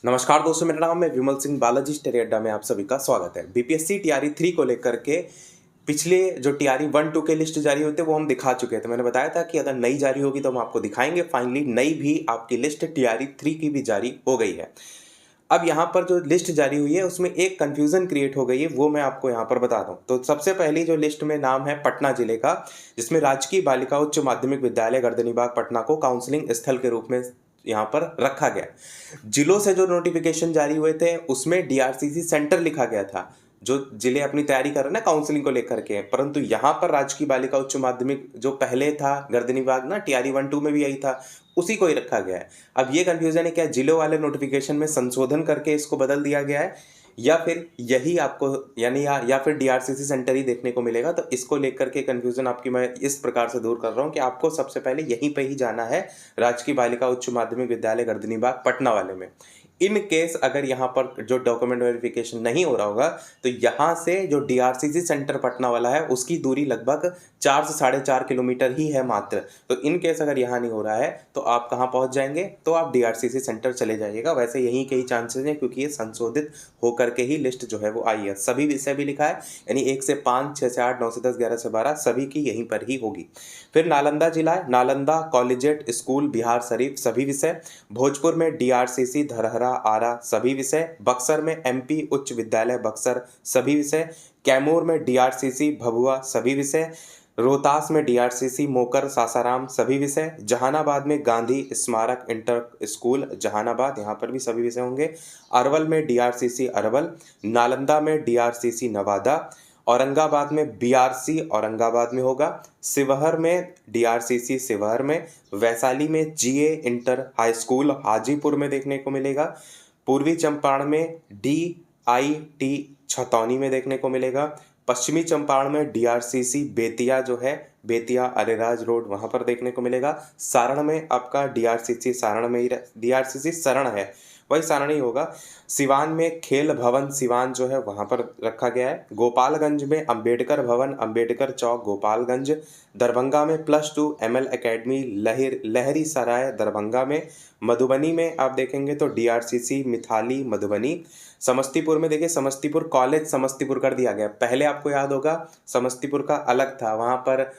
नमस्कार दोस्तों, मेरा नाम है विमल सिंह बालाजी। स्टडी अड्डा में आप सभी का स्वागत है। बीपीएससी टीआरई 3 को लेकर के पिछले जो टीआरई 1-2 के लिस्ट जारी होते वो हम दिखा चुके थे। मैंने बताया था कि अगर नई जारी होगी तो हम आपको दिखाएंगे। फाइनली नई भी आपकी लिस्ट टीआरई 3 की भी जारी हो गई है। अब यहाँ पर जो लिस्ट जारी हुई है उसमें एक कंफ्यूजन क्रिएट हो गई है, वो मैं आपको यहाँ पर बता दूं। तो सबसे पहली जो लिस्ट में नाम है पटना जिले का, जिसमें राजकीय बालिका उच्च माध्यमिक विद्यालय गर्दनीबाग पटना को काउंसलिंग स्थल के रूप में यहाँ पर रखा गया। जिलों से जो नोटिफिकेशन जारी हुए थे उसमें डीआरसीसी सेंटर लिखा गया था, जो जिले अपनी तैयारी कर रहे हैं ना काउंसलिंग को लेकर के। परंतु यहाँ पर राजकीय बालिका उच्च माध्यमिक जो पहले था गर्दनीबाग ना, टीआरई 1-2 में भी यही था, उसी को ही रखा गया है। अब ये कंफ्यूजन है, क्या जिलों वाले नोटिफिकेशन में संशोधन करके इसको बदल दिया गया है, या फिर यही आपको यानी या फिर डीआरसीसी सेंटर ही देखने को मिलेगा। तो इसको लेकर के कंफ्यूजन आपकी मैं इस प्रकार से दूर कर रहा हूँ कि आपको सबसे पहले यहीं पे ही जाना है, राजकीय बालिका उच्च माध्यमिक विद्यालय गर्दनीबाग पटना वाले में। इन केस अगर यहाँ पर जो डॉक्यूमेंट वेरिफिकेशन नहीं हो रहा होगा तो यहाँ से जो डीआरसीसी सेंटर पटना वाला है उसकी दूरी लगभग 4 से 4.5 किलोमीटर ही है मात्र। तो इन केस अगर यहाँ नहीं हो रहा है तो आप कहाँ पहुँच जाएंगे, तो आप डीआरसीसी सेंटर चले जाइएगा। वैसे यहीं के ही चांसेस हैं क्योंकि ये संशोधित होकर के ही लिस्ट जो है वो आई है। सभी विषय भी लिखा है, यानी 1 से 5, 6 से 8, 9 से 10, 11 से 12 सभी की यहीं पर ही होगी। फिर नालंदा जिला है, नालंदा कॉलेजिएट स्कूल बिहार शरीफ सभी विषय। भोजपुर में डीआरसीसी धरहरा आरा सभी विषय। बक्सर में एमपी उच्च विद्यालय बक्सर सभी विषय। कैमूर में डीआरसीसी भभुआ सभी विषय। रोहतास में डीआरसीसी मोकर सासाराम सभी विषय। जहानाबाद में गांधी स्मारक इंटर स्कूल जहानाबाद, यहाँ पर भी सभी विषय होंगे। अरवल में डीआरसीसी अरवल। नालंदा में डीआरसीसी नवादा। औरंगाबाद में बीआरसी औरंगाबाद में होगा। शिवहर में डीआरसीसी शिवहर में। वैशाली में जीए इंटर हाई स्कूल हाजीपुर में देखने को मिलेगा। पूर्वी चंपारण में डीआईटी छतौनी में देखने को मिलेगा। पश्चिमी चंपारण में डीआरसीसी बेतिया जो है, बेतिया अरेराज रोड, वहां पर देखने को मिलेगा। सारण में आपका डीआरसीसी सारण में ही डीआरसीसी शरण है, वही सारण ही होगा। सिवान में खेल भवन सिवान जो है वहां पर रखा गया है। गोपालगंज में अंबेडकर भवन अंबेडकर चौक गोपालगंज। दरभंगा में +2 एमएल एकेडमी लहरी सराय दरभंगा में। मधुबनी में आप देखेंगे तो डीआरसीसी मिथाली मधुबनी। समस्तीपुर में देखिए समस्तीपुर कॉलेज समस्तीपुर कर दिया गया। पहले आपको याद होगा समस्तीपुर का अलग था, वहाँ पर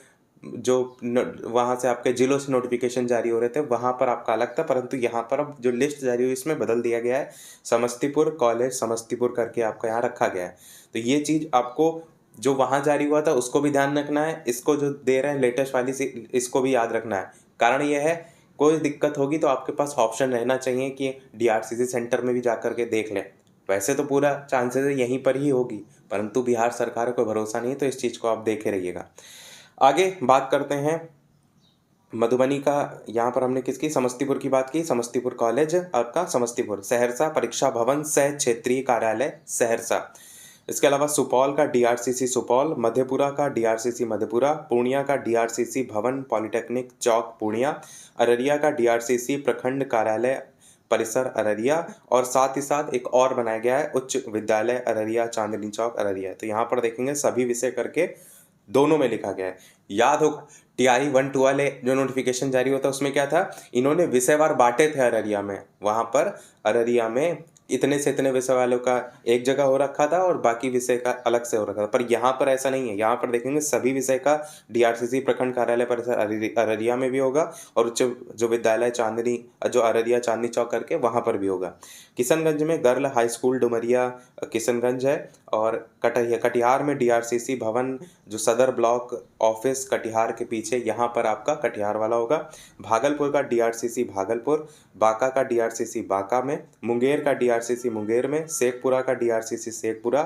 जो वहाँ से आपके जिलों से नोटिफिकेशन जारी हो रहे थे वहाँ पर आपका अलग था, परंतु यहाँ पर अब जो लिस्ट जारी हुई इसमें बदल दिया गया है। समस्तीपुर कॉलेज समस्तीपुर करके आपका यहाँ रखा गया है। तो ये चीज़ आपको जो वहाँ जारी हुआ था उसको भी ध्यान रखना है, इसको जो दे रहे हैं लेटेस्ट वाली से इसको भी याद रखना है। कारण यह है कोई दिक्कत होगी तो आपके पास ऑप्शन रहना चाहिए कि डीआरसीसी सेंटर में भी जा कर के देख लें। वैसे तो पूरा चांसेस यहीं पर ही होगी, परंतु बिहार सरकार को भरोसा नहीं है, तो इस चीज़ को आप देखे रहिएगा। आगे बात करते हैं मधुबनी का। यहाँ पर हमने किसकी समस्तीपुर की बात की, समस्तीपुर कॉलेज आपका समस्तीपुर। सहरसा परीक्षा भवन सह क्षेत्रीय कार्यालय सहरसा। इसके अलावा सुपौल का डीआरसीसी सुपौल। मधेपुरा का डीआरसीसी मधेपुरा। पूर्णिया का डीआरसीसी भवन पॉलिटेक्निक चौक पूर्णिया। अररिया का डीआरसीसी प्रखंड कार्यालय परिसर अररिया। और साथ ही साथ एक और बनाया गया है उच्च विद्यालय अररिया चांदनी चौक अररिया। तो यहाँ पर देखेंगे सभी विषय करके दोनों में लिखा गया है। याद होगा टीआरई 1-2 वाले जो नोटिफिकेशन जारी होता है उसमें क्या था, इन्होंने विषयवार बांटे थे अररिया में। वहां पर अररिया में इतने से इतने विषय वालों का एक जगह हो रखा था और बाकी विषय का अलग से हो रखा था, पर यहाँ पर ऐसा नहीं है। यहाँ पर देखेंगे सभी विषय का डीआरसीसी प्रखंड कार्यालय परिसर अररिया में भी होगा और उच्च जो विद्यालय चांदनी जो अररिया चांदनी चौक करके वहाँ पर भी होगा। किशनगंज में girl high school Dumaria Kishanganj है। और कटिहार में डीआरसीसी भवन जो सदर ब्लॉक ऑफिस कटिहार के पीछे, यहाँ पर आपका कटिहार वाला होगा। भागलपुर का डीआरसीसी भागलपुर। बांका का डीआरसीसी बांका में। मुंगेर का डीआरसीसी मुंगेर में। शेखपुरा का डीआरसीसी शेखपुरा।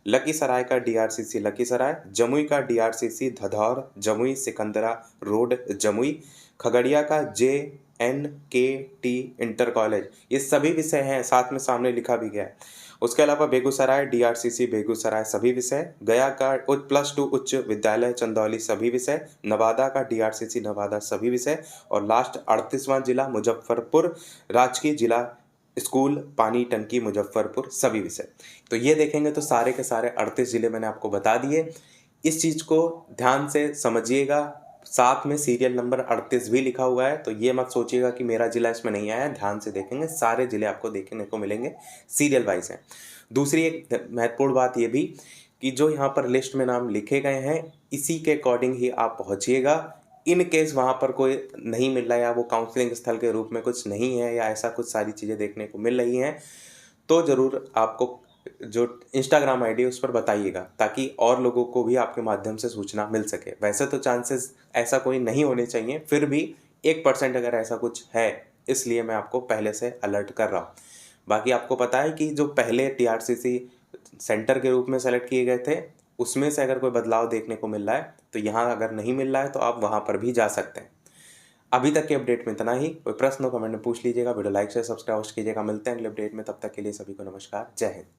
लखीसराय का डीआरसीसी लखीसराय। जमुई का डीआरसीसी धधौर जमुई सिकंदरा रोड जमुई। खगड़िया का JNKT इंटर कॉलेज। ये सभी विषय हैं, साथ में सामने लिखा भी गया है। उसके अलावा बेगूसराय डीआरसीसी बेगूसराय सभी विषय। गया का +2 उच्च विद्यालय चंदौली सभी विषय। नवादा का डीआरसीसी नवादा सभी विषय। और लास्ट 38वां जिला मुजफ्फरपुर राजकीय जिला स्कूल पानी टंकी मुजफ्फरपुर सभी विषय। तो ये देखेंगे तो सारे के सारे 38 जिले मैंने आपको बता दिए। इस चीज़ को ध्यान से समझिएगा, साथ में सीरियल नंबर 38 भी लिखा हुआ है, तो ये मत सोचिएगा कि मेरा ज़िला इसमें नहीं आया है, ध्यान से देखेंगे सारे ज़िले आपको देखने को मिलेंगे, सीरियल वाइज़ हैं। दूसरी एक महत्वपूर्ण बात ये भी कि जो यहाँ पर लिस्ट में नाम लिखे गए हैं, इसी के अकॉर्डिंग ही आप पहुँचिएगा। इन केस वहाँ पर कोई नहीं मिल रहा है या वो काउंसलिंग स्थल के रूप में कुछ नहीं है या ऐसा कुछ सारी चीज़ें देखने को मिल रही हैं, तो ज़रूर आपको जो इंस्टाग्राम आईडी है उस पर बताइएगा, ताकि और लोगों को भी आपके माध्यम से सूचना मिल सके। वैसे तो चांसेस ऐसा कोई नहीं होने चाहिए, फिर भी 1% अगर ऐसा कुछ है, इसलिए मैं आपको पहले से अलर्ट कर रहा हूँ। बाकी आपको पता है कि जो पहले टीआरसीसी सेंटर के रूप में सेलेक्ट किए गए थे, उसमें से अगर कोई बदलाव देखने को मिल रहा है, तो यहाँ अगर नहीं मिल रहा है तो आप वहाँ पर भी जा सकते हैं। अभी तक के अपडेट में इतना ही। कोई प्रश्न हो कमेंट में पूछ लीजिएगा। वीडियो लाइक शेयर सब्सक्राइब कीजिएगा। मिलते हैं अगले अपडेट में, तब तक के लिए सभी को नमस्कार, जय हिंद।